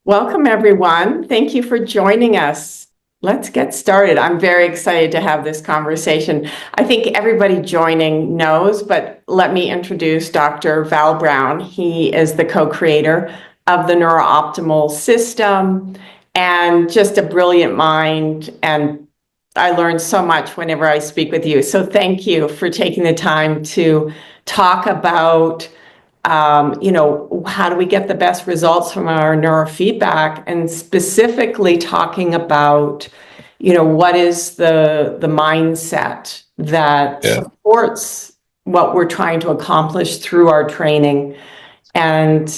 Welcome, everyone. Thank you for joining us. Let's get started. I'm very excited to have this conversation. I think everybody joining knows, but let me introduce Dr. Val Brown. He is the co-creator of the Neuroptimal system and just a brilliant mind. And I learn so much whenever I speak with you. So thank you for taking the time to talk about how do we get the best results from our neurofeedback, and specifically talking about, what is the mindset that supports what we're trying to accomplish through our training. And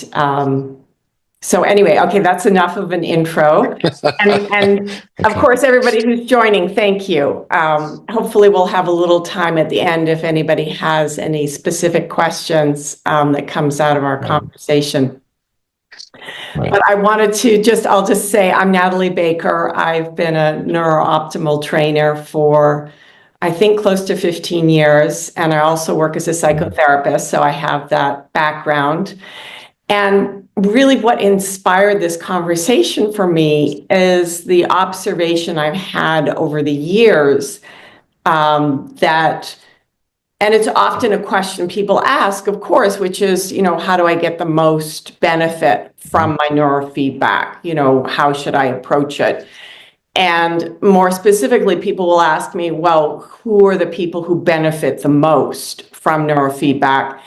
so anyway, okay, that's enough of an intro. And of course, everybody who's joining, thank you. Hopefully we'll have a little time at the end if anybody has any specific questions that comes out of our conversation. Right. But I wanted to I'll just say I'm Natalie Baker. I've been a Neurooptimal trainer for, I think, close to 15 years. And I also work as a psychotherapist, so I have that background. And really what inspired this conversation for me is the observation I've had over the years and it's often a question people ask, of course, which is, how do I get the most benefit from my neurofeedback? How should I approach it? And more specifically, people will ask me, well, who are the people who benefit the most from neurofeedback?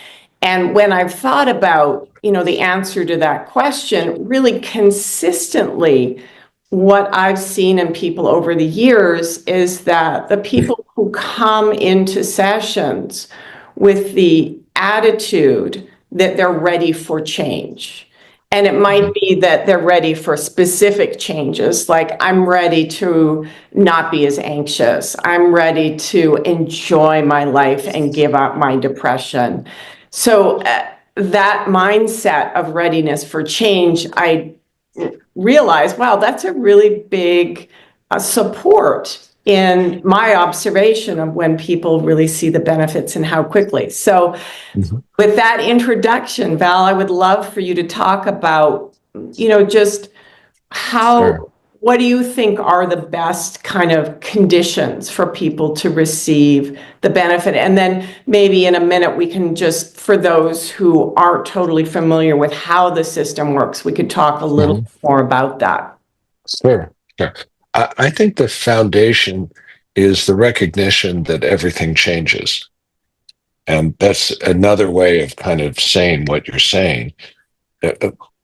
And when I've thought about, the answer to that question, really consistently, what I've seen in people over the years is that the people who come into sessions with the attitude that they're ready for change. And it might be that they're ready for specific changes, like I'm ready to not be as anxious. I'm ready to enjoy my life and give up my depression. So that mindset of readiness for change, I realized, wow, that's a really big support in my observation of when people really see the benefits and how quickly. So with that introduction, Val, I would love for you to talk about, just how, what do you think are the best kind of conditions for people to receive the benefit? And then maybe in a minute, we can just, for those who aren't totally familiar with how the system works, we could talk a little more about that. Sure. I think the foundation is the recognition that everything changes. And that's another way of kind of saying what you're saying.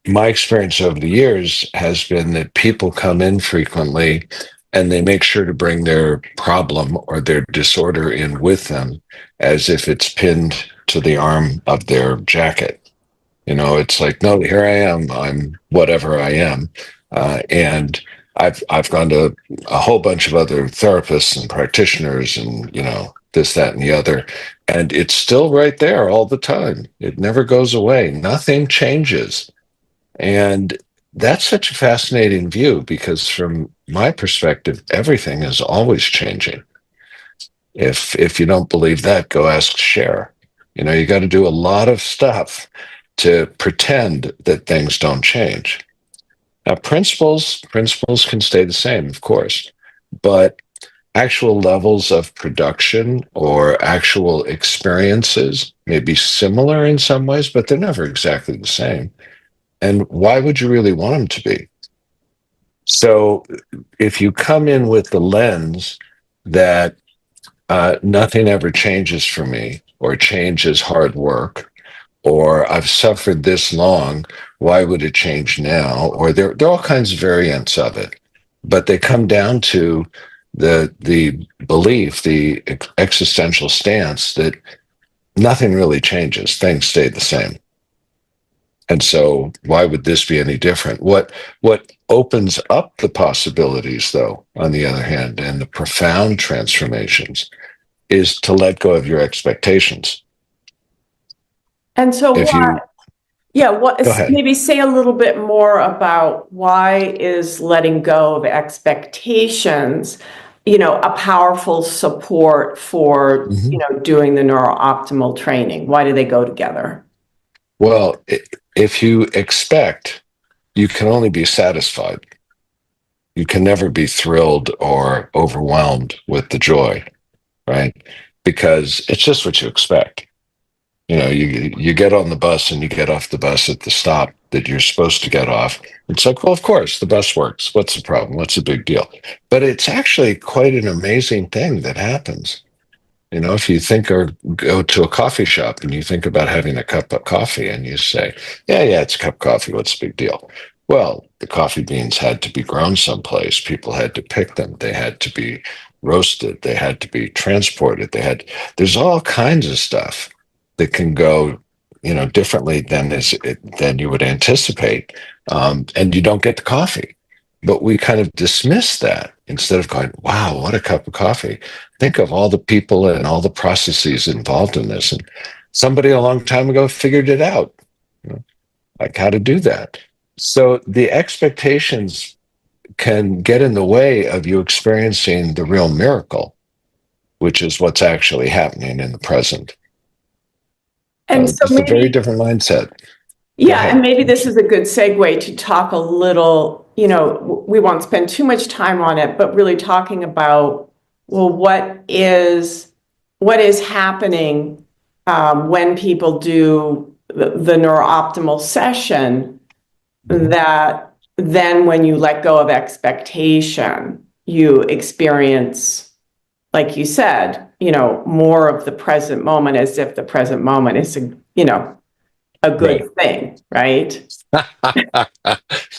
My experience over the years has been that people come in frequently and they make sure to bring their problem or their disorder in with them as if it's pinned to the arm of their jacket. It's like, no, here I am. I'm whatever I am. And I've gone to a whole bunch of other therapists and practitioners and, this, that, and the other. And it's still right there all the time. It never goes away. Nothing changes. And that's such a fascinating view because from my perspective, everything is always changing. If you don't believe that, go ask Cher. You got to do a lot of stuff to pretend that things don't change. Now, principles can stay the same, of course, but actual levels of production or actual experiences may be similar in some ways, but they're never exactly the same. And why would you really want them to be? So if you come in with the lens that nothing ever changes for me, or change is hard work, or I've suffered this long, why would it change now? Or there are all kinds of variants of it, but they come down to the belief, the existential stance that nothing really changes, things stay the same. And so why would this be any different? What opens up the possibilities, though, on the other hand, and the profound transformations is to let go of your expectations. And so maybe say a little bit more about why is letting go of expectations, a powerful support for, doing the neurooptimal training. Why do they go together? Well, if you expect you can only be satisfied. You can never be thrilled or overwhelmed with the joy, right? Because it's just what you expect. You get on the bus and you get off the bus at the stop that you're supposed to get off. It's like, well, of course, the bus works. What's the problem? What's the big deal? But it's actually quite an amazing thing that happens. If you think or go to a coffee shop and you think about having a cup of coffee and you say, yeah, it's a cup of coffee. What's the big deal? Well, the coffee beans had to be grown someplace. People had to pick them. They had to be roasted. They had to be transported. There's all kinds of stuff that can go, differently than you would anticipate. And you don't get the coffee. But we kind of dismiss that instead of going, wow, what a cup of coffee. Think of all the people and all the processes involved in this. And somebody a long time ago figured it out, like how to do that. So the expectations can get in the way of you experiencing the real miracle, which is what's actually happening in the present. And so It's a very different mindset. yeah, and maybe this is a good segue to talk a little, we won't spend too much time on it, but really talking about, well, what is happening when people do the neurooptimal session, that then when you let go of expectation, you experience, like you said, more of the present moment, as if the present moment is a good thing, right?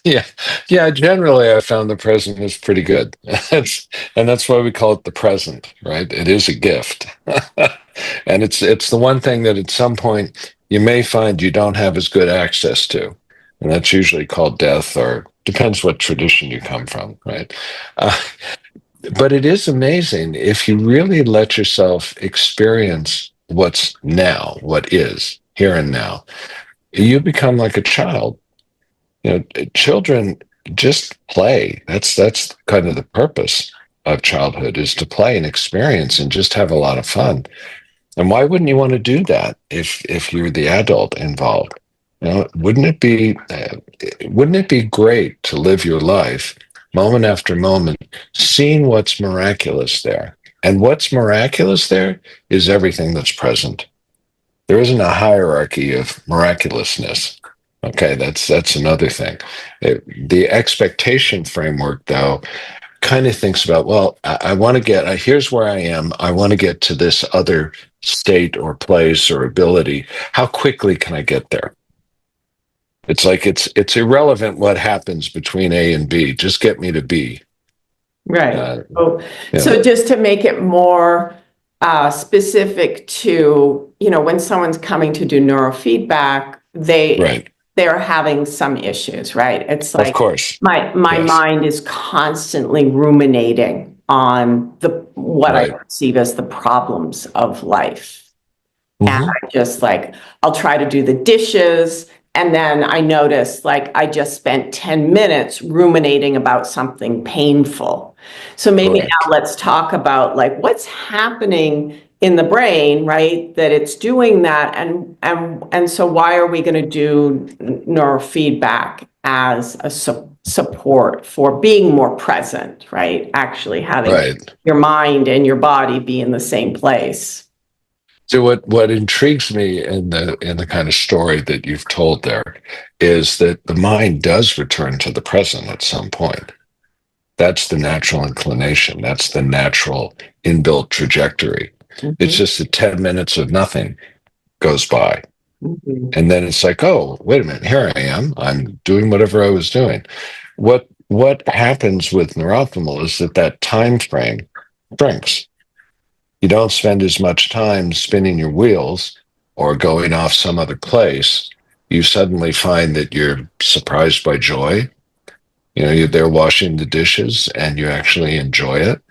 Yeah. Generally, I found the present is pretty good, and that's why we call it the present, right? It is a gift, and it's the one thing that at some point you may find you don't have as good access to, and that's usually called death, or depends what tradition you come from, right? Uh, but it is amazing if you really let yourself experience what's now, what is here and now. You become like a child. Children just play. That's kind of the purpose of childhood, is to play and experience and just have a lot of fun. And why wouldn't you want to do that if you're the adult involved? Wouldn't it be great to live your life moment after moment, seeing what's miraculous there? And what's miraculous there is everything that's present. There isn't a hierarchy of miraculousness. Okay, that's another thing. The expectation framework, though, kind of thinks about, well, I want to get, here's where I am. I want to get to this other state or place or ability. How quickly can I get there? It's like it's irrelevant what happens between A and B. Just get me to B. Right. So just to make it more specific to, when someone's coming to do neurofeedback, they're having some issues, right? It's like, of course, my mind is constantly ruminating on what I perceive as the problems of life. And I just I'll try to do the dishes, and then I notice I just spent 10 minutes ruminating about something painful. So maybe now let's talk about what's happening in the brain, right? That it's doing that. And so why are we going to do neurofeedback as a support for being more present, right? Actually having your mind and your body be in the same place. So what intrigues me in the kind of story that you've told there is that the mind does return to the present at some point. That's the natural inclination. That's the natural inbuilt trajectory. It's just that 10 minutes of nothing goes by. And then it's like, oh, wait a minute, here I am. I'm doing whatever I was doing. What happens with Neuroptimal is that time frame shrinks. You don't spend as much time spinning your wheels or going off some other place. You suddenly find that you're surprised by joy. You're there washing the dishes and you actually enjoy it.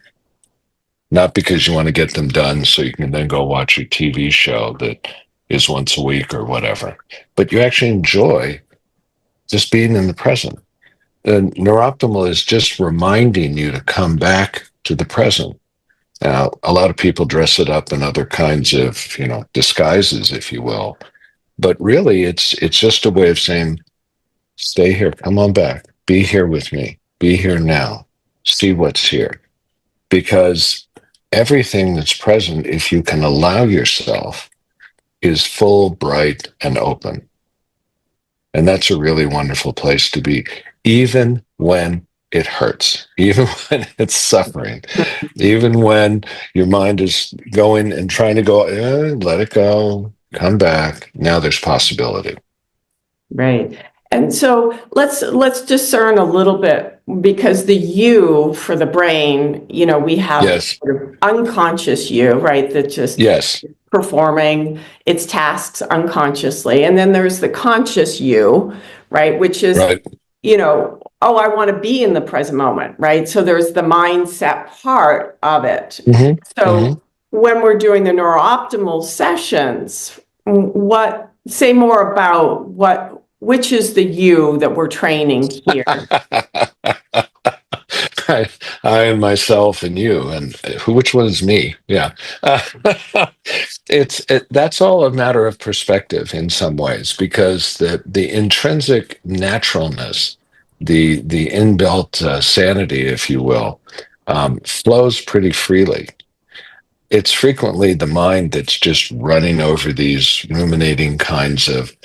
Not because you want to get them done so you can then go watch your TV show that is once a week or whatever, but you actually enjoy just being in the present. And Neuroptimal is just reminding you to come back to the present. Now, a lot of people dress it up in other kinds of, disguises, if you will. But really, it's just a way of saying, Stay here. Come on back. Be here with me. Be here now. See what's here. Because everything that's present, if you can allow yourself, is full, bright, and open. And that's a really wonderful place to be, even when it hurts, even when it's suffering, even when your mind is going and trying to go, let it go, come back. Now there's possibility. Right. And so let's discern a little bit, because the you for the brain, we have Yes. sort of unconscious you, right? That just Yes. performing its tasks unconsciously. And then there's the conscious you, right? Which is, Right. Oh, I want to be in the present moment, right? So there's the mindset part of it. Mm-hmm. So Mm-hmm. when we're doing the neurooptimal sessions, say more about which is the you that we're training here? I and myself and you, and which one is me? Yeah, that's all a matter of perspective in some ways, because the intrinsic naturalness, the inbuilt sanity, if you will, flows pretty freely. It's frequently the mind that's just running over these ruminating kinds of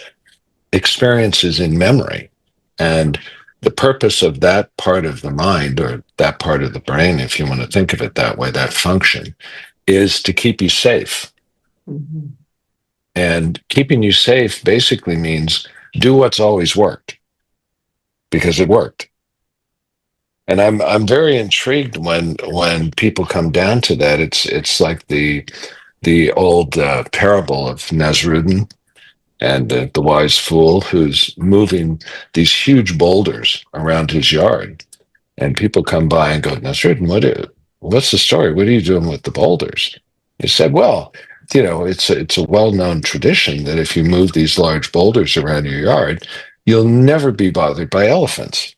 experiences in memory. And the purpose of that part of the mind, or that part of the brain, if you want to think of it that way, that function, is to keep you safe. Mm-hmm. And keeping you safe basically means do what's always worked, because it worked. And I'm very intrigued when people come down to that. It's like the old parable of Nasruddin and the wise fool who's moving these huge boulders around his yard. And people come by and go, Nasruddin, what's the story? What are you doing with the boulders? He said, well, it's a well-known tradition that if you move these large boulders around your yard, you'll never be bothered by elephants.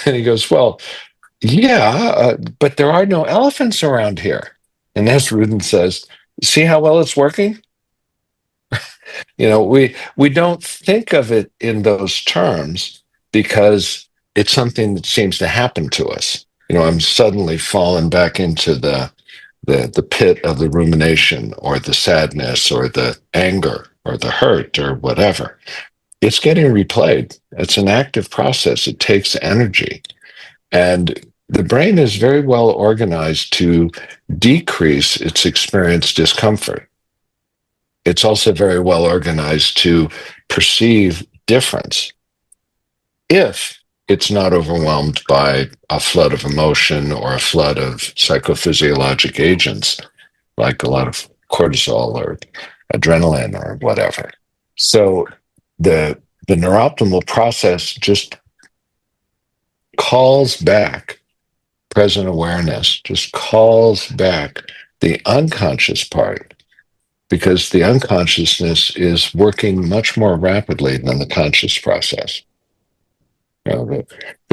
And he goes, well, yeah, but there are no elephants around here. And Nasruddin says, see how well it's working? We don't think of it in those terms because it's something that seems to happen to us. I'm suddenly fallen back into the pit of the rumination or the sadness or the anger or the hurt or whatever. It's getting replayed. It's an active process. It takes energy. And the brain is very well organized to decrease its experienced discomfort. It's also very well organized to perceive difference if it's not overwhelmed by a flood of emotion or a flood of psychophysiologic agents like a lot of cortisol or adrenaline or whatever. So the the neuroptimal process just calls back present awareness, just calls back the unconscious part, because the unconsciousness is working much more rapidly than the conscious process. The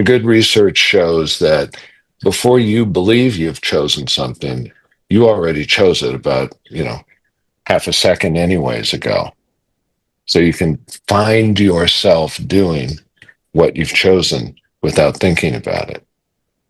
good research shows that before you believe you've chosen something, you already chose it about, half a second anyways ago. So you can find yourself doing what you've chosen without thinking about it.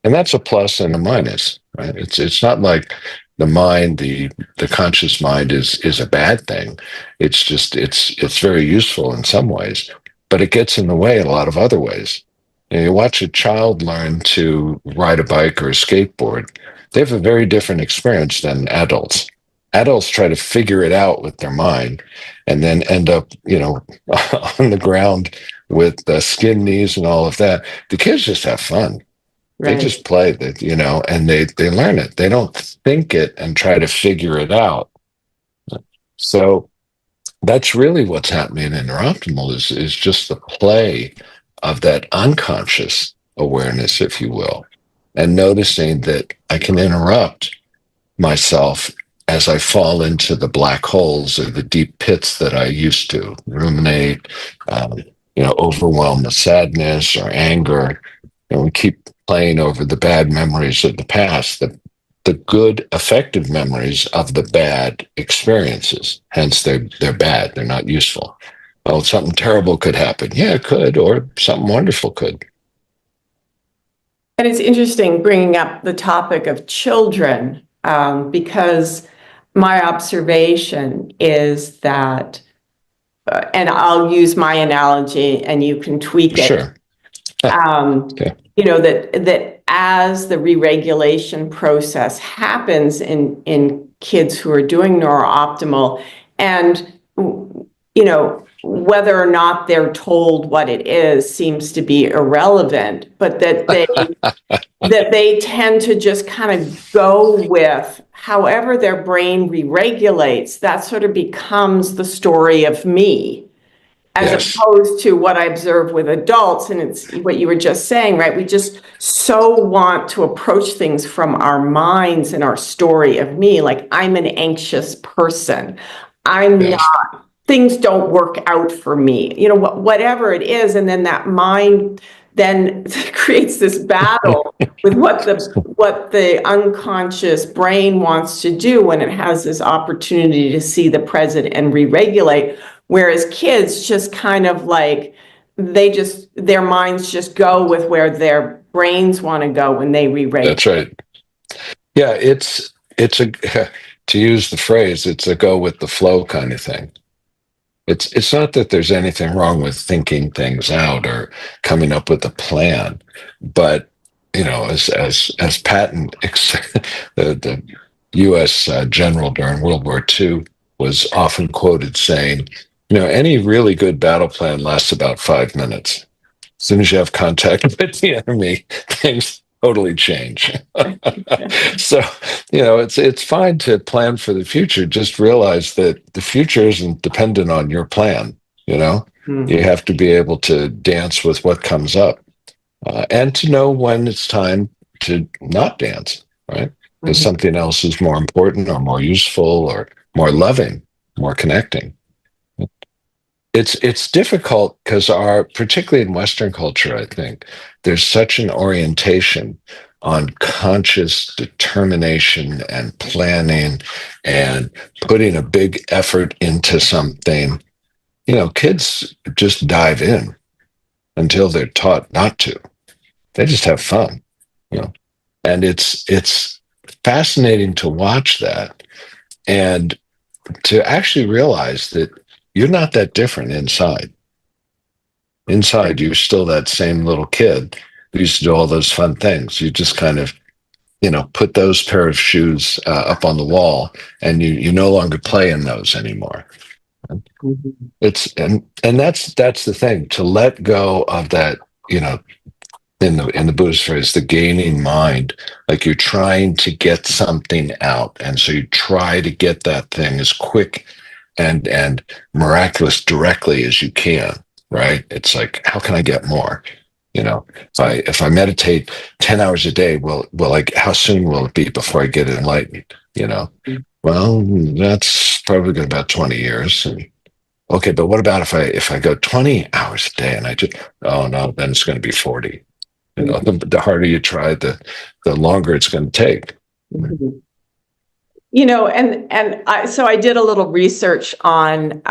And that's a plus and a minus, right? It's not like the mind, the conscious mind is a bad thing. It's just it's very useful in some ways, but it gets in the way in a lot of other ways. You watch a child learn to ride a bike or a skateboard, they have a very different experience than adults. Adults try to figure it out with their mind and then end up, on the ground with skin knees and all of that. The kids just have fun. They Right. just play that, and they learn it. They don't think it and try to figure it out. So that's really what's happening in Neuroptimal is just the play of that unconscious awareness, if you will, and noticing that I can interrupt myself as I fall into the black holes or the deep pits that I used to ruminate, um, overwhelmed with sadness or anger. And we keep playing over the bad memories of the past, the good, effective memories of the bad experiences. Hence, they're bad. They're not useful. Oh, something terrible could happen. Yeah, it could, or something wonderful could. And it's interesting bringing up the topic of children, because my observation is that, and I'll use my analogy and you can tweak it. Sure. Okay. That as the re-regulation process happens in kids who are doing neurooptimal, and whether or not they're told what it is seems to be irrelevant, but that they tend to just kind of go with however their brain re-regulates. That sort of becomes the story of me, as Yes. opposed to what I observe with adults. And it's what you were just saying, right? We just so want to approach things from our minds and our story of me. Like, I'm an anxious person. I'm Yes. not, things don't work out for me, whatever it is. And then that mind then creates this battle with what the unconscious brain wants to do when it has this opportunity to see the present and re-regulate. Whereas kids just kind of like, their minds just go with where their brains want to go when they re-regulate. That's right. Yeah, it's a to use the phrase, it's a go with the flow kind of thing. It's not that there's anything wrong with thinking things out or coming up with a plan, but as Patton, the U.S. General during World War II, was often quoted saying, any really good battle plan lasts about 5 minutes. As soon as you have contact with the enemy, things totally change. So, it's fine to plan for the future. Just realize that the future isn't dependent on your plan. You have to be able to dance with what comes up, and to know when it's time to not dance, right? Because something else is more important or more useful or more loving, more connecting. It's difficult because particularly in Western culture, I think there's such an orientation on conscious determination and planning and putting a big effort into something. Kids just dive in until they're taught not to. They just have fun, and it's fascinating to watch that and to actually realize that you're not that different inside. Inside, you're still that same little kid who used to do all those fun things. You just kind of, put those pair of shoes up on the wall, and you no longer play in those anymore. And that's the thing, to let go of that, in the Buddhist phrase, the gaining mind, like you're trying to get something out, and so you try to get that thing as quick and miraculous directly as you can, right? It's like, how can I get more? If I meditate 10 hours a day, like, how soon will it be before I get enlightened? Well, that's probably going about 20 years. And okay, but what about if I go 20 hours a day and oh no, then it's going to be 40. The harder you try, the longer it's going to take. So I did a little research on,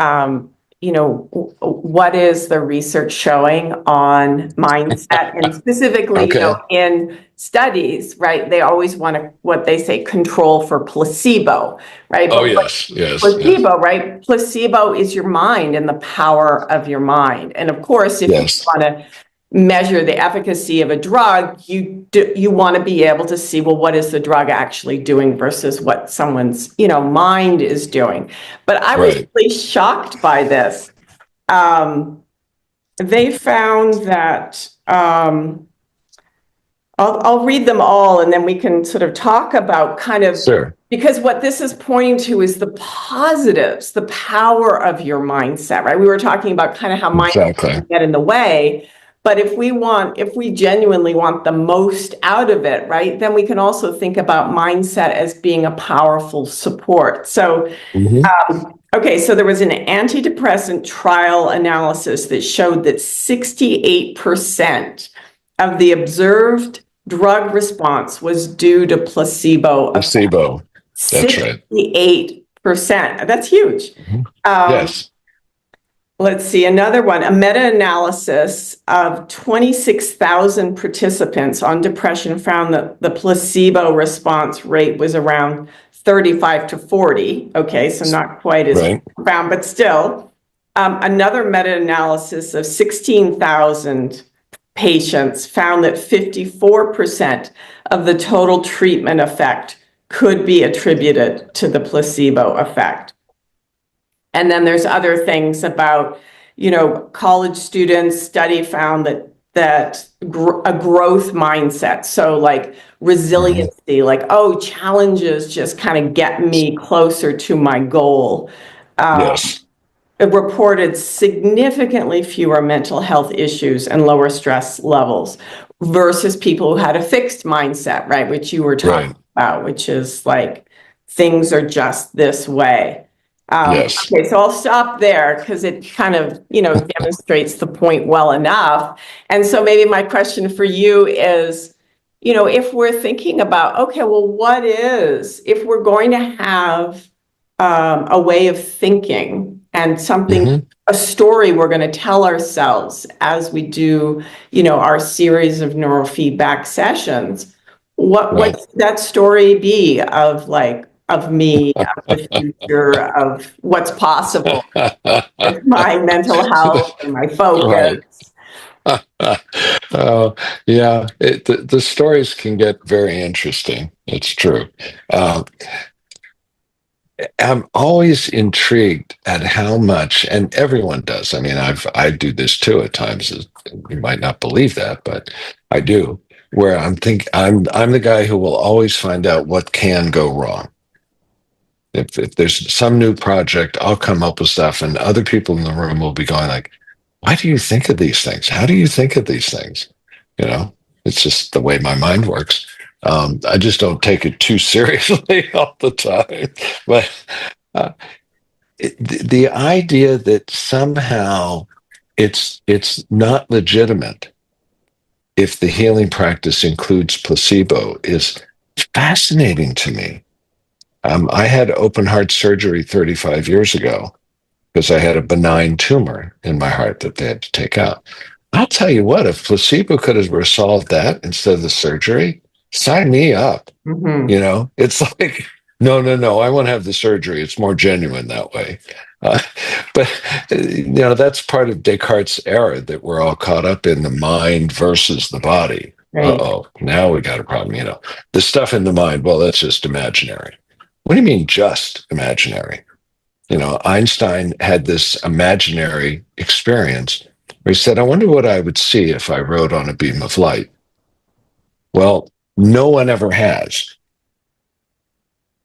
what is the research showing on mindset, and specifically, Okay. in studies, right? They always want to, what they say, control for placebo, right? Oh, But yes. placebo, right? Placebo is your mind and the power of your mind. And of course, if you want to measure the efficacy of a drug, you want to be able to see, well, what is the drug actually doing versus what someone's mind is doing. But I was really shocked by this. They found that I'll read them all, and then we can sort of talk about kind of, because what this is pointing to is the positives, the power of your mindset, right? We were talking about kind of how mindset can get in the way. But if we genuinely want the most out of it, right, then we can also think about mindset as being a powerful support. So, so there was an antidepressant trial analysis that showed that 68% of the observed drug response was due to placebo. Placebo. That's right. 68%. That's huge. Yes. let's see, another one, a meta-analysis of 26,000 participants on depression found that the placebo response rate was around 35 to 40. Okay, so not quite as Right. profound, but still. Another meta-analysis of 16,000 patients found that 54% of the total treatment effect could be attributed to the placebo effect. And then there's other things about, college students. Study found that a growth mindset. So like resiliency, like, oh, challenges just kind of get me closer to my goal. Yes. It reported significantly fewer mental health issues and lower stress levels versus people who had a fixed mindset, right? Which you were talking Right. about, which is like things are just this way. Yes. Okay, so I'll stop there because it kind of, demonstrates the point well enough. And so maybe my question for you is, if we're thinking about, okay, well, if we're going to have a way of thinking and something, Hmm. a story we're going to tell ourselves as we do, our series of neurofeedback sessions, what Right. should that story be of me, of the future, of what's possible with my mental health and my Right. focus? Yeah, the stories can get very interesting. It's true. Uh, I'm always intrigued at how much, and everyone does. I mean, I do this too at times. You might not believe that, but I do. Where I'm the guy who will always find out what can go wrong. If there's some new project, I'll come up with stuff, and other people in the room will be going like, "Why do you think of these things? How do you think of these things?" You know, it's just the way my mind works. I just don't take it too seriously all the time. But uh, the idea that somehow it's not legitimate if the healing practice includes placebo is fascinating to me. I had open heart surgery 35 years ago because I had a benign tumor in my heart that they had to take out. I'll tell you what, if placebo could have resolved that instead of the surgery, sign me up. Mhm. It's like, no, no, no, I won't have the surgery. It's more genuine that way. Uh, but that's part of Descartes' error that we're all caught up in the mind versus the body. Right. Uh-oh, now we got a problem. The stuff in the mind, well, that's just imaginary. What do you mean just imaginary? Einstein had this imaginary experience where he said, I wonder what I would see if I rode on a beam of light. Well, no one ever has,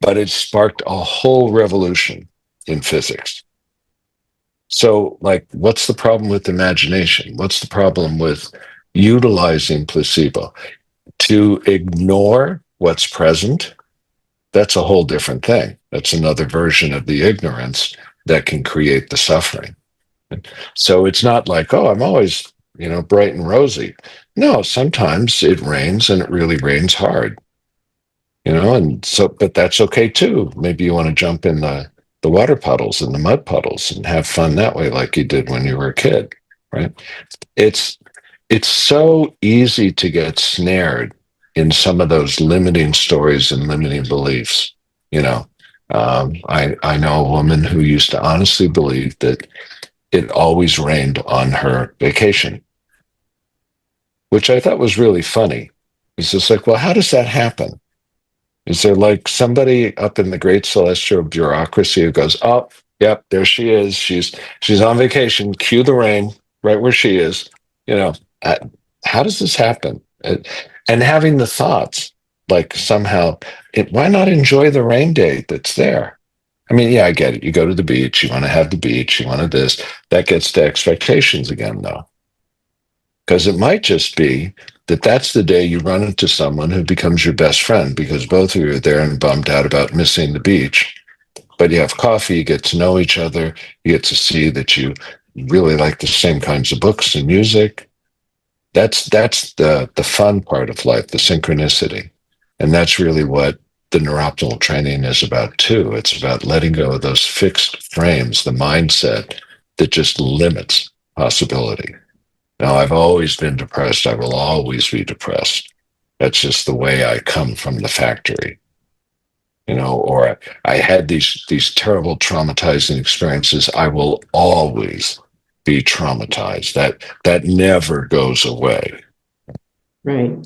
but it sparked a whole revolution in physics. So, like, what's the problem with imagination? What's the problem with utilizing placebo? To ignore what's present, that's a whole different thing. That's another version of the ignorance that can create the suffering. So it's not like, oh, I'm always, bright and rosy. No, sometimes it rains and it really rains hard, and so, but that's okay too. Maybe you want to jump in the water puddles and the mud puddles and have fun that way, like you did when you were a kid, right? It's it's so easy to get snared in some of those limiting stories and limiting beliefs. You know, I know a woman who used to honestly believe that it always rained on her vacation, which I thought was really funny. It's just like, well, how does that happen? Is there like somebody up in the great celestial bureaucracy who goes, oh, yep, there she is. She's on vacation. Cue the rain right where she is. You know, uh, how does this happen? And having the thoughts like somehow, why not enjoy the rain day that's there? I mean, yeah, I get it. You go to the beach, you want to have the beach, you want to this. That gets to expectations again, though. Because it might just be that that's the day you run into someone who becomes your best friend because both of you are there and bummed out about missing the beach. But you have coffee, you get to know each other, you get to see that you really like the same kinds of books and music. That's the fun part of life, the synchronicity. And that's really what the neuroptimal training is about too. It's about letting go of those fixed frames, the mindset that just limits possibility. Now, I've always been depressed. I will always be depressed. That's just the way I come from the factory, or I had these terrible traumatizing experiences. I will always be traumatized. That never goes away. Right.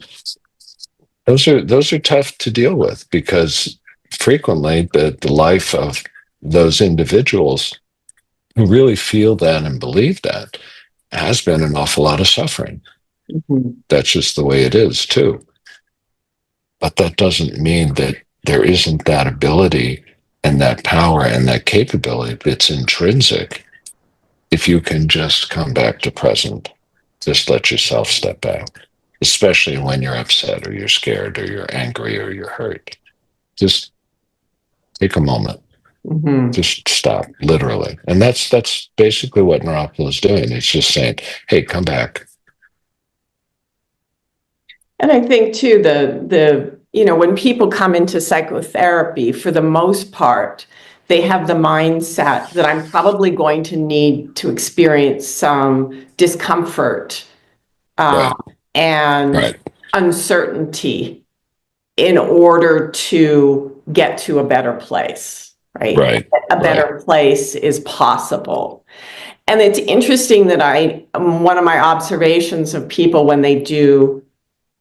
Those are tough to deal with because frequently the life of those individuals who really feel that and believe that has been an awful lot of suffering. Mm-hmm. That's just the way it is too. But that doesn't mean that there isn't that ability and that power and that capability that's intrinsic if you can just come back to present. Just let yourself step back, especially when you're upset or you're scared or you're angry or you're hurt. Just take a moment. Mm-hmm. Just stop, literally. And that's basically what Neuroptimal is doing. It's just saying, hey, come back. And I think too, when people come into psychotherapy, for the most part, they have the mindset that I'm probably going to need to experience some discomfort Right, and right, uncertainty in order to get to a better place, right? right, A right. better place is possible. And it's interesting that one of my observations of people when they do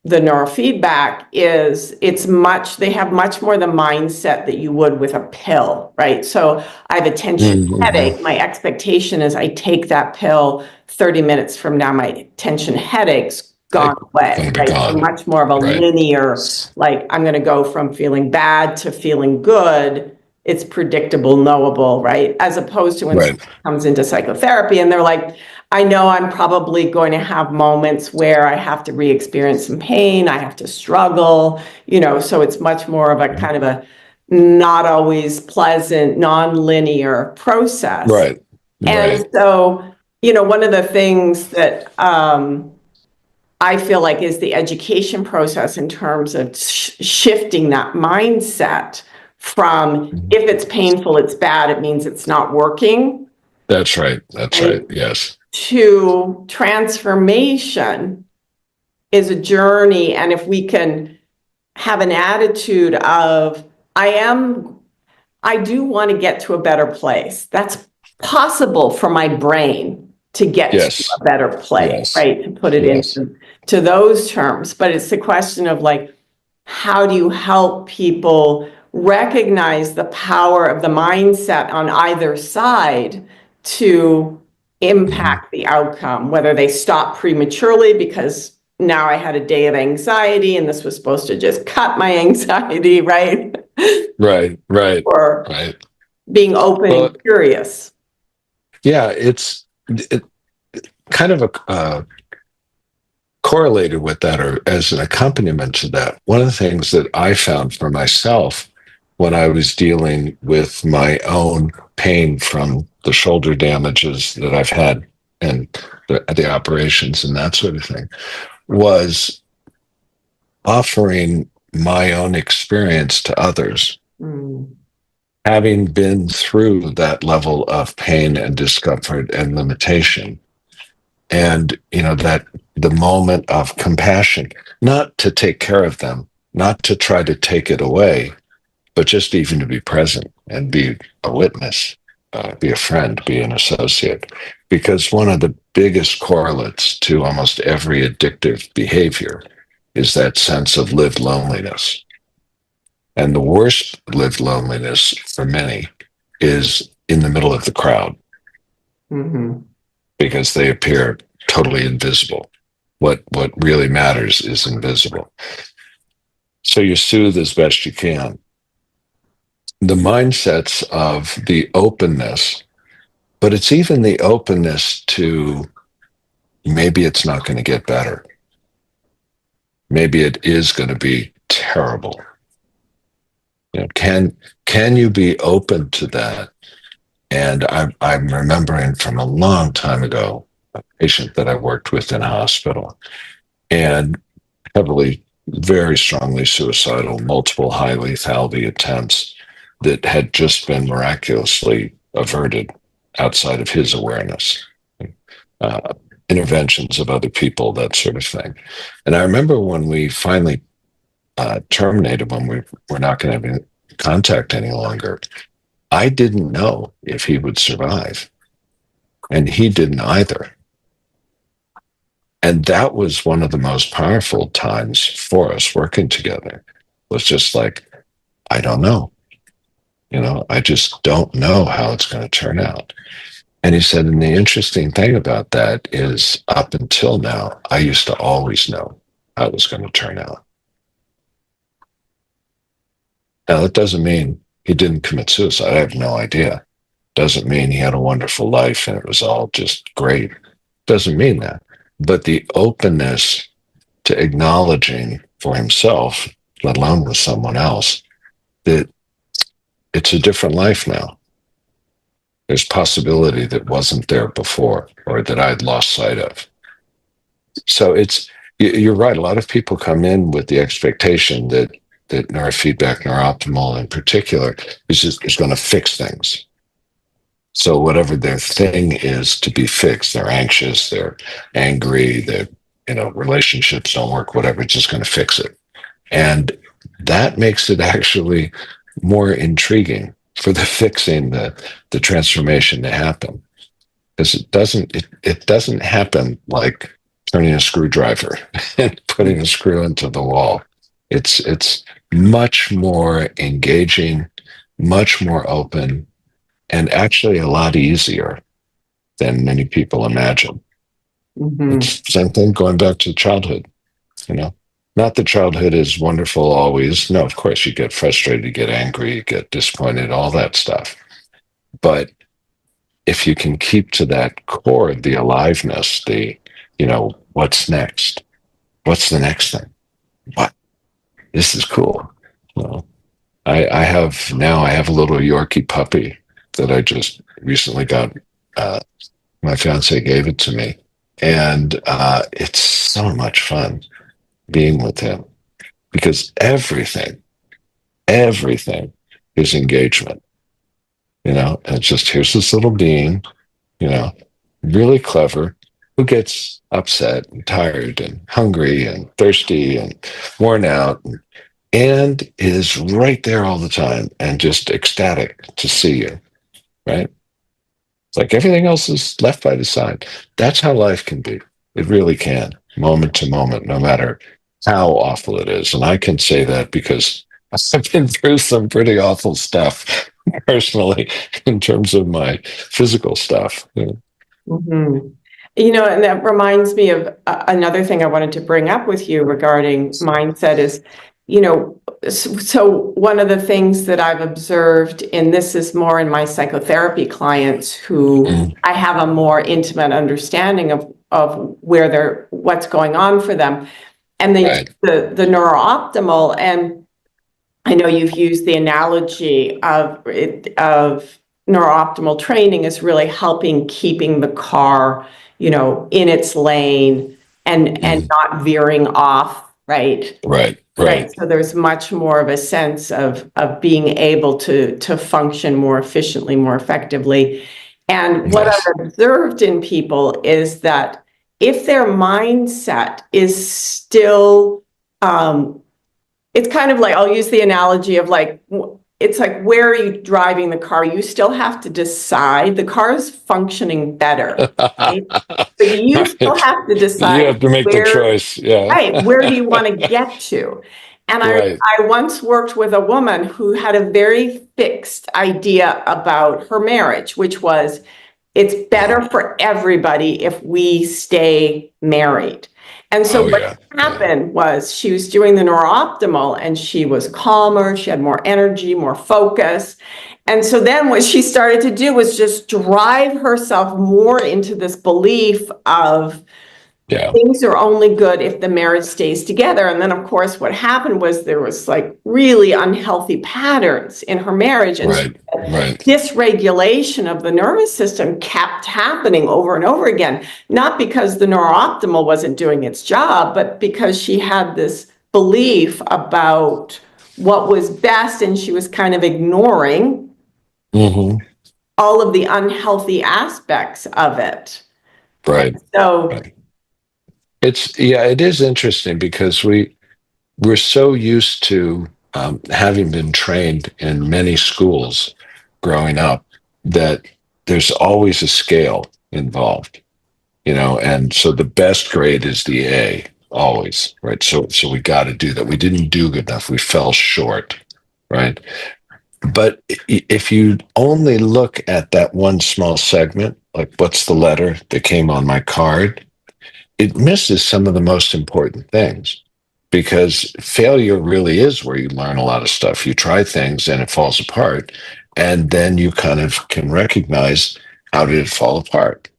the neurofeedback is they have much more the mindset that you would with a pill, right? So I have a tension Mm-hmm. headache. My expectation is I take that pill 30 minutes from now, my tension headache's gone away, Gonna be right? So gone. much more of a Right, linear, like I'm going to go from feeling bad to feeling good. It's predictable, knowable, right? As opposed to when someone right, comes into psychotherapy and they're like, I know I'm probably going to have moments where I have to re-experience some pain, I have to struggle, so it's much more of a kind of a not always pleasant, non-linear process. right, And right. so, one of the things that I feel like is the education process in terms of shifting that mindset from if it's painful, it's bad, it means it's not working, That's right. That's right? right. Yes. To transformation is a journey. And if we can have an attitude of, I do want to get to a better place. That's possible for my brain to get to Yes. a better place, Yes. right? To put it Yes. into those terms. But it's the question of like, how do you help people recognize the power of the mindset on either side to Mhm. impact the outcome, whether they stop prematurely because now I had a day of anxiety and this was supposed to just cut my anxiety, right? Right. Right. Or Right. being open Well, and curious. yeah, it kind of correlated with that, or as an accompaniment to that. One of the things that I found for myself when I was dealing with my own pain from the shoulder damages that I've had and the operations and that sort of thing was offering my own experience to others, Mm. having been through that level of pain and discomfort and limitation. And, that the moment of compassion, not to take care of them, not to try to take it away, but just even to be present and be a witness, be a friend, be an associate. Because one of the biggest correlates to almost every addictive behavior is that sense of lived loneliness. And the worst lived loneliness for many is in the middle of the crowd Mhm. because they appear totally invisible. What really matters is invisible. So you soothe as best you can. The mindsets of the openness, but it's even the openness to maybe it's not going to get better. Maybe it is going to be terrible. Can you be open to that? And I'm remembering from a long time ago, a patient that I worked with in a hospital and heavily, very strongly suicidal, multiple high lethality attempts that had just been miraculously averted. outside of his awareness, interventions of other people, that sort of thing. And I remember when we finally terminated, when we were not going to have any contact any longer, I didn't know if he would survive, and he didn't either. And that was one of the most powerful times for us working together. It was just like, I don't know. I just don't know how it's going to turn out. And he said, and the interesting thing about that is up until now, I used to always know how it was going to turn out. Now, that doesn't mean he didn't commit suicide. I have no idea. Doesn't mean he had a wonderful life and it was all just great. Doesn't mean that. But the openness to acknowledging for himself, let alone with someone else, that it's a different life now. There's possibility that wasn't there before or that I'd lost sight of. So you're right. A lot of people come in with the expectation that neurofeedback, neuroptimal in particular, is going to fix things. So whatever their thing is to be fixed, they're anxious, they're angry, their relationships don't work, whatever, it's just going to fix it. And that makes it actually more intriguing for the fixing, the transformation to happen. Because it doesn't happen like turning a screwdriver and putting a screw into the wall. It's much more engaging, much more open, and actually a lot easier than many people imagine. Mm-hmm. It's the same thing going back to childhood, Not that childhood is wonderful always. No, of course, you get frustrated, you get angry, you get disappointed, all that stuff. But if you can keep to that core, the aliveness, what's next? What's the next thing? What? This is cool. I have a little Yorkie puppy that I just recently got. My fiance gave it to me, and it's so much fun being with him because everything is engagement. And it's just, here's this little being, really clever, who gets upset and tired and hungry and thirsty and worn out and is right there all the time and just ecstatic to see you, right? It's like everything else is left by the side. That's how life can be. It really can, moment to moment, no matter how awful it is. And I can say that because I've been through some pretty awful stuff personally in terms of my physical stuff. Mm-hmm. And that reminds me of another thing I wanted to bring up with you regarding mindset is, so one of the things that I've observed, and this is more in my psychotherapy clients who I have a more intimate understanding of what's going on for them, and the neurooptimal, and I know you've used the analogy of neurooptimal training is really helping keeping the car, in its lane and not veering off, right? Right. So there's much more of a sense of being able to function more efficiently, more effectively. And what I've observed in people is that if their mindset is still, it's kind of like, I'll use the analogy of it's like, where are you driving the car? You still have to decide. The car is functioning better, right? But you still have to decide. You have to make the choice. Yeah. Right. Where do you want to get to? And I once worked with a woman who had a very fixed idea about her marriage, which was, it's better for everybody if we stay married. And so what happened was she was doing the neurooptimal and she was calmer, she had more energy, more focus. And so then what she started to do was just drive herself more into this belief of things are only good if the marriage stays together. And then, of course, what happened was there was really unhealthy patterns in her marriage. And dysregulation of the nervous system kept happening over and over again, not because the neurooptimal wasn't doing its job, but because she had this belief about what was best and she was kind of ignoring all of the unhealthy aspects of it. Right. So, Right. It is interesting because we're so used to having been trained in many schools growing up that there's always a scale involved, and so the best grade is the A always, right? So we got to do that. We didn't do good enough. We fell short, right? But if you only look at that one small segment, like what's the letter that came on my card, it misses some of the most important things because failure really is where you learn a lot of stuff. You try things and it falls apart, and then you kind of can recognize how did it fall apart,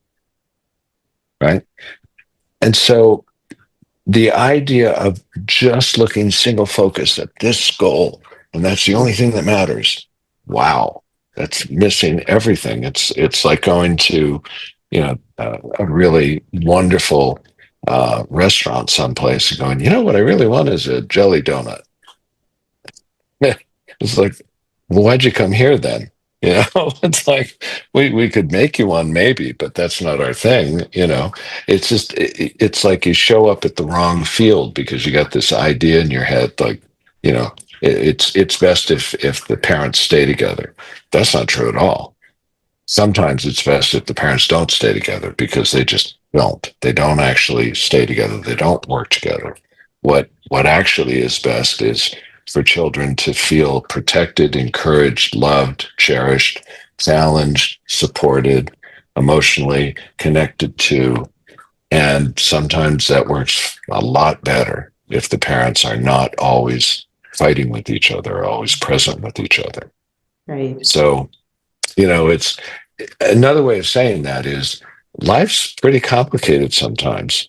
right? And so the idea of just looking single focus at this goal, and that's the only thing that matters. Wow, that's missing everything. It's like going to, a really wonderful restaurant someplace and going, what I really want is a jelly donut. It's like, well, why'd you come here then? It's like we could make you one maybe, but that's not our thing. It's just it's like you show up at the wrong field because you got this idea in your head, like, it's best if the parents stay together. That's not true at all. Sometimes it's best if the parents don't stay together because they just don't. They don't actually stay together. They don't work together. What actually is best is for children to feel protected, encouraged, loved, cherished, challenged, supported, emotionally connected to. And sometimes that works a lot better if the parents are not always fighting with each other, always present with each other. right. So, it's another way of saying that is life's pretty complicated sometimes.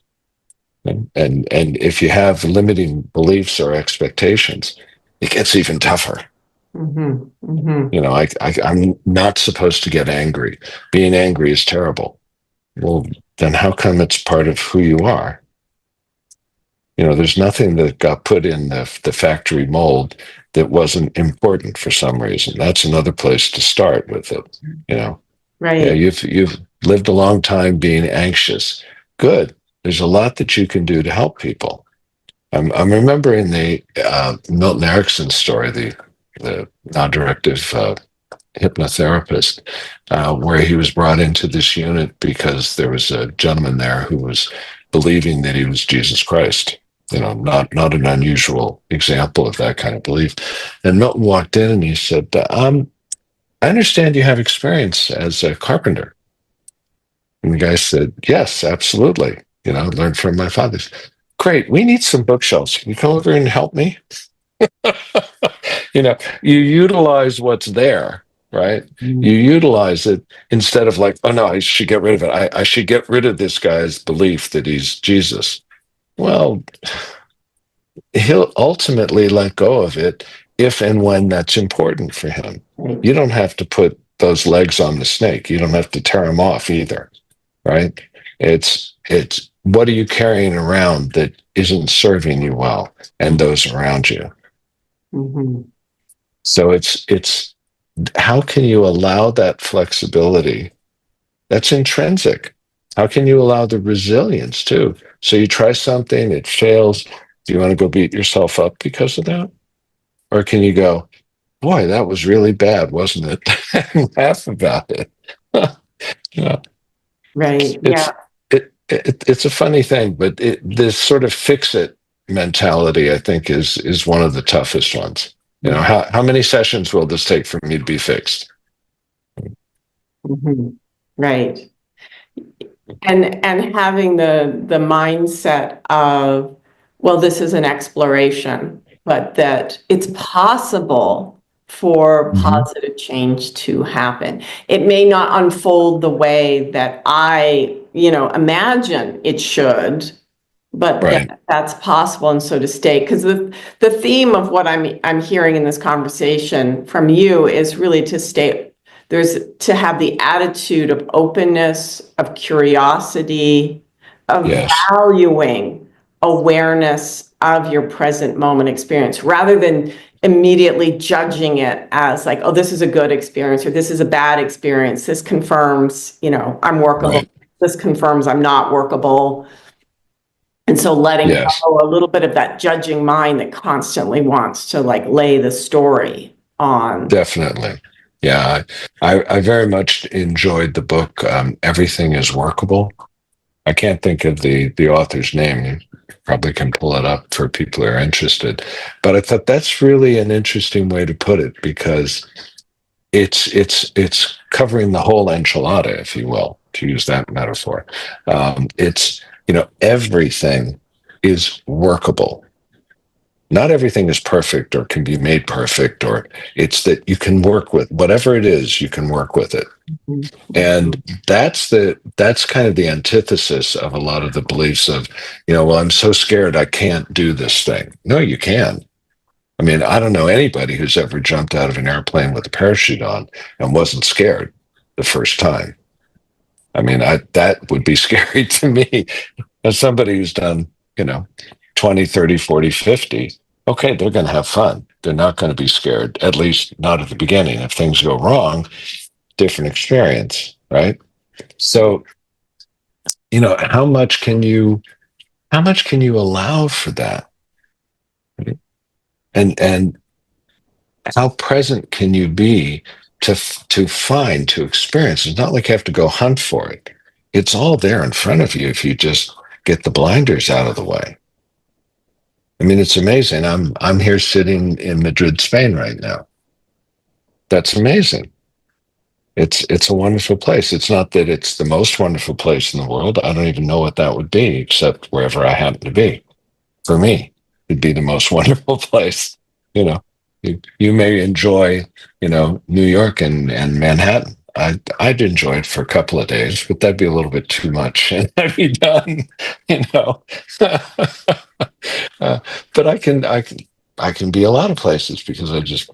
And if you have limiting beliefs or expectations, it gets even tougher. Mm-hmm. Mm-hmm. I'm not supposed to get angry. Being angry is terrible. Well, then how come it's part of who you are? There's nothing that got put in the factory mold that wasn't important for some reason. That's another place to start with it. Yeah, Right. you've lived a long time being anxious. Good. There's a lot that you can do to help people. I'm remembering the Milton Erickson story, the non-directive hypnotherapist, where he was brought into this unit because there was a gentleman there who was believing that he was Jesus Christ. Not an unusual example of that kind of belief. And Milton walked in and he said, I understand you have experience as a carpenter. And the guy said, yes, absolutely. Learned from my father. Great. We need some bookshelves. Can you come over and help me? You utilize what's there, right? You utilize it instead of like, oh no, I should get rid of it. I should get rid of this guy's belief that he's Jesus. Well, he'll ultimately let go of it if and when that's important for him. Right. You don't have to put those legs on the snake. You don't have to tear them off either, right? It's what are you carrying around that isn't serving you well and those around you? Mm-hmm. So it's how can you allow that flexibility that's intrinsic? How can you allow the resilience too? So you try something, it fails. Do you want to go beat yourself up because of that? Or can you go, boy, that was really bad, wasn't it? And laugh about it. Yeah. Right. It's Yeah. it's a funny thing, but this sort of fix it mentality, I think, is one of the toughest ones. How many sessions will this take for me to be fixed? Mm-hmm. Right. And having the mindset of, well, this is an exploration, but that it's possible for Mhm. positive change to happen. It may not unfold the way that I, imagine it should, but Right. that's possible. And so to stay, because the theme of what I'm hearing in this conversation from you is really to stay. There's to have the attitude of openness, of curiosity, of Yes. valuing awareness of your present moment experience rather than immediately judging it as like, oh, this is a good experience or this is a bad experience. This confirms, I'm workable. Right. This confirms I'm not workable. And so letting Yes. go a little bit of that judging mind that constantly wants to like lay the story on. Definitely. Yeah. I very much enjoyed the book, Everything is Workable. I can't think of the author's name. You probably can pull it up for people who are interested. But I thought that's really an interesting way to put it because it's covering the whole enchilada, if you will, to use that metaphor. It's everything is workable. Not everything is perfect or can be made perfect, or it's that you can work with whatever it is, you can work with it. And that's kind of the antithesis of a lot of the beliefs of, well, I'm so scared I can't do this thing. No, you can. I mean, I don't know anybody who's ever jumped out of an airplane with a parachute on and wasn't scared the first time. I mean, that would be scary to me. As somebody who's done, 20, 30, 40, 50, okay, they're going to have fun. They're not going to be scared, at least not at the beginning. If things go wrong, different experience, right? So, how much can you allow for that? Right? And how present can you be to experience? It's not like you have to go hunt for it. It's all there in front of you if you just get the blinders out of the way. I mean, it's amazing. I'm here sitting in Madrid, Spain right now. That's amazing. It's a wonderful place. It's not that it's the most wonderful place in the world. I don't even know what that would be, except wherever I happen to be. For me, it'd be the most wonderful place. You know, you may enjoy, New York and Manhattan. I'd enjoy it for a couple of days, but that'd be a little bit too much, and I'd be done. You know, but I can be a lot of places because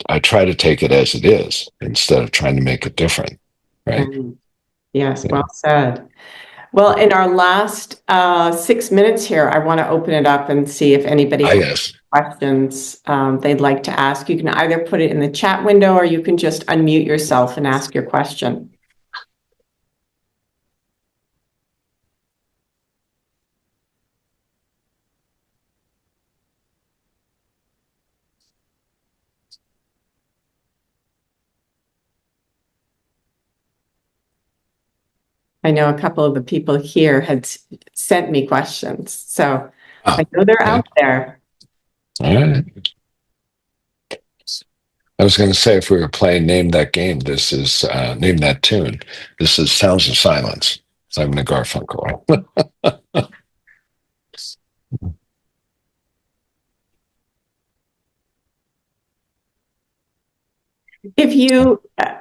I try to take it as it is instead of trying to make it different. Right? Yes, Yeah. well said. Well, in our last 6 minutes here, I want to open it up and see if anybody I has guess. questions they'd like to ask. You can either put it in the chat window or you can just unmute yourself and ask your question. I know a couple of the people here had sent me questions, so I know they're Okay. out there. All right. I was going to say, if we were playing Name That Game, this is Name That Tune. This is Sounds of Silence. Simon and Garfunkel.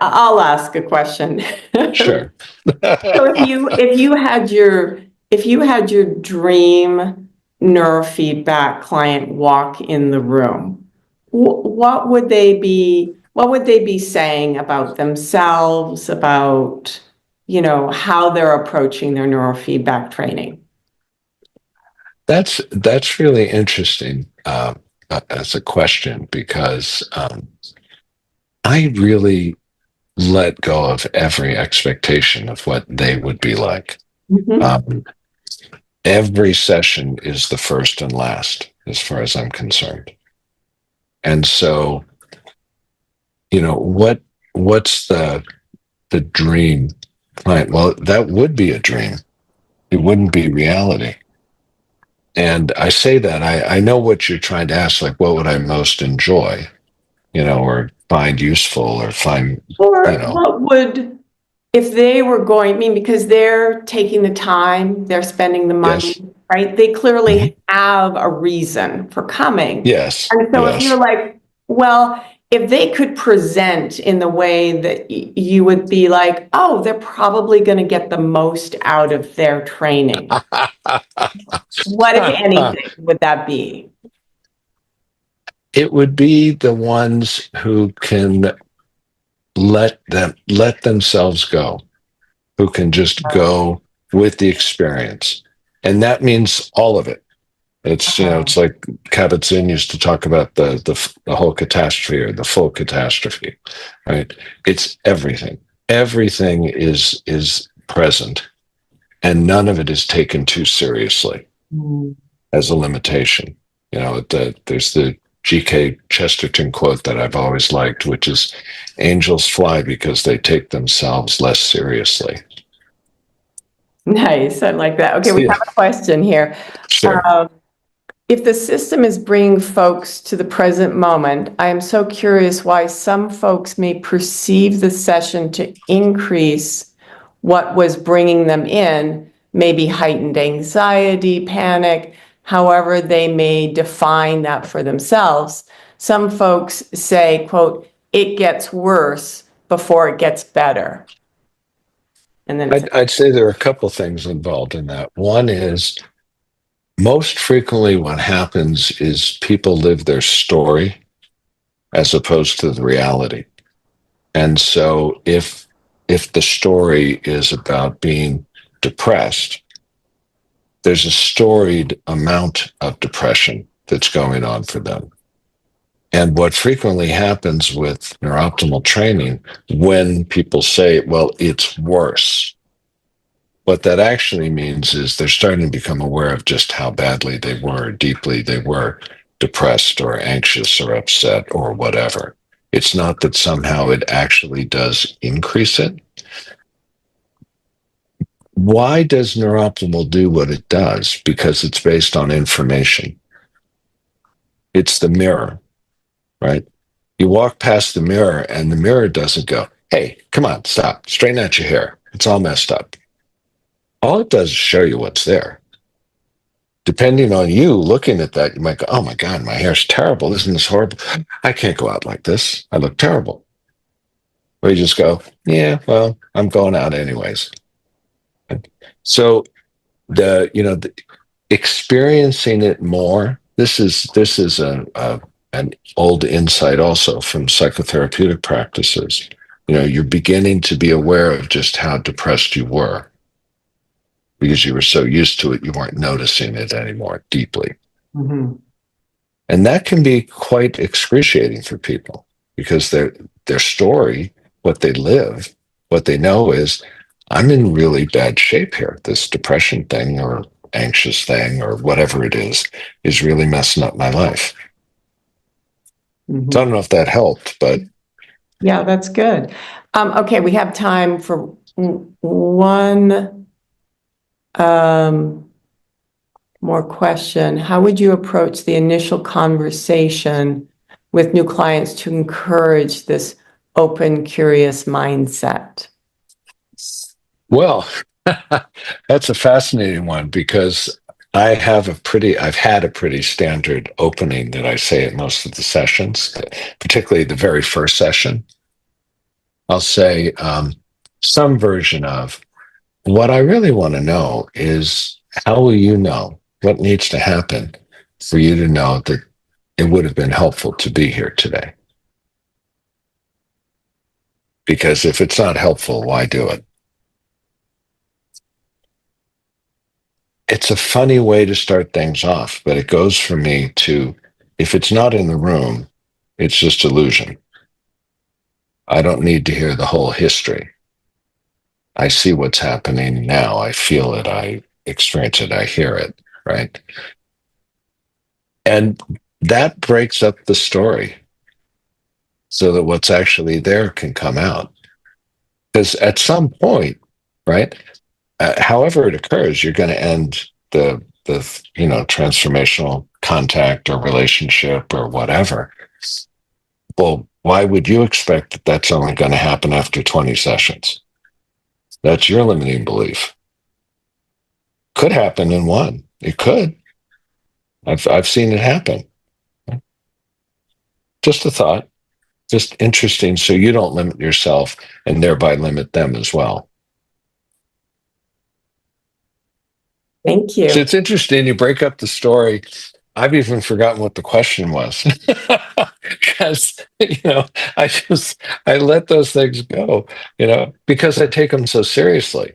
I'll ask a question. Sure. So if you had your dream neurofeedback client walk in the room, what would they be saying about themselves, about, how they're approaching their neurofeedback training? That's really interesting as a question because I really let go of every expectation of what they would be like. Mhm. Um, every session is the first and last, as far as I'm concerned. And so, what's the dream client? Well, that would be a dream. It wouldn't be reality. And I say that I know what you're trying to ask, like what would I most enjoy, or find useful or find, Or if they were going, I mean, because they're taking the time, they're spending the money, yes, right? They mhm, clearly have a reason for coming. yes, And so if you're yes. like, well, if they could present in the way that you would be like, oh, they're probably going to get the most out of their training. What, if anything, would that be? It would be the ones who can let themselves go, who can just go with the experience. And that means all of it. It's, it's like Kabat-Zinn used to talk about the whole catastrophe or the full catastrophe, right? It's everything. Everything is present, and none of it is taken too seriously Mm. as a limitation. There's the G.K. Chesterton quote that I've always liked, which is, "Angels fly because they take themselves less seriously." Nice. I like that. Okay, we Yeah, have a question here. sure. If the system is bringing folks to the present moment, I am so curious why some folks may perceive the session to increase what was bringing them in, maybe heightened anxiety, panic, however they may define that for themselves. Some folks say, quote, "it gets worse before it gets better." And then I'd say there are a couple things involved in that. One is, most frequently what happens is people live their story as opposed to the reality. And so if the story is about being depressed, there's a storied amount of depression that's going on for them. And what frequently happens with neurooptimal training, when people say, well, it's worse, what that actually means is they're starting to become aware of just how badly they were, deeply they were depressed or anxious or upset or whatever. It's not that somehow it actually does increase it. Why does Neuroptimal do what it does? Because it's based on information. It's the mirror, right? You walk past the mirror and the mirror doesn't go, "Hey, come on, stop, straighten out your hair. It's all messed up." All it does is show you what's there. Depending on you looking at that, you might go, "Oh my God, my hair's terrible. Isn't this horrible? I can't go out like this. I look terrible." Or you just go, "Yeah, well, I'm going out anyways." So the experiencing it more. This is an old insight also from psychotherapeutic practices. You're beginning to be aware of just how depressed you were because you were so used to it, you weren't noticing it anymore deeply. Mhm. And that can be quite excruciating for people because their story, what they live, what they know is, I'm in really bad shape here. This depression thing or anxious thing or whatever it is really messing up my life. Mhm. So I don't know if that helped, but Yeah, that's good. Okay, we have time for one more question. How would you approach the initial conversation with new clients to encourage this open, curious mindset? well, that's a fascinating one because I've had a pretty standard opening that I say at most of the sessions, particularly the very first session. I'll say some version of, what I really want to know is, how will you know what needs to happen for you to know that it would have been helpful to be here today? Because if it's not helpful, why do it? It's a funny way to start things off, but it goes for me to, if it's not in the room, it's just illusion. I don't need to hear the whole history. I see what's happening now. I feel it. I experience it. I hear it. Right. And that breaks up the story so that what's actually there can come out. Because at some point, right, however it occurs, you're going to end the transformational contact or relationship or whatever. Well, why would you expect that that's only going to happen after 20 sessions? That's your limiting belief. Could happen in one. It could. I've seen it happen. Just a thought. Just interesting, so you don't limit yourself and thereby limit them as well. Thank So you. it's interesting. You break up the story. I've even forgotten what the question was because I let those things go, because I take them so seriously.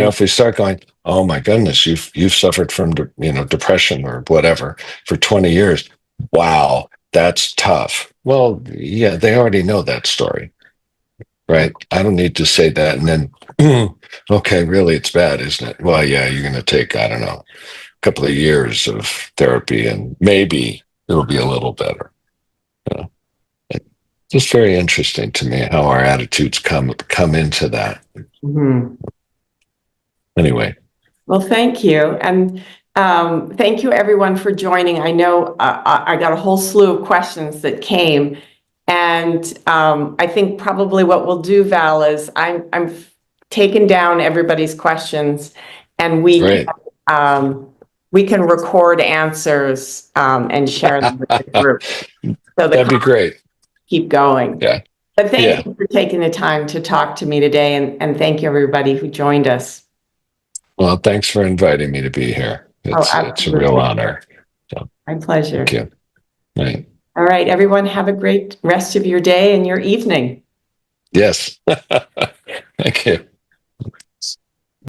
if we start going, oh my goodness, you've suffered from depression or whatever for 20 years. Wow, that's tough. Well, yeah, they already know that story, right? I don't need to say that and then, okay, really, it's bad, isn't it? Well, yeah, you're going to take, I don't know, a couple of years of therapy and maybe it'll be a little better. It's just very interesting to me how our attitudes come into that. Mhm. Anyway. Well, thank you. And thank you, everyone, for joining. I know I got a whole slew of questions that came. And I think probably what we'll do, Val, is I'm taking down everybody's questions, and Great. we can record answers and share them with the group. So the That'd be great. keep going. Yeah. But thank Yeah. you for taking the time to talk to me today, and thank you, everybody who joined us. Well, thanks for inviting me to be here. It's a real Absolutely. honor. So, My pleasure. thank you. Right. All right, everyone, have a great rest of your day and your evening. Yes. Thank you.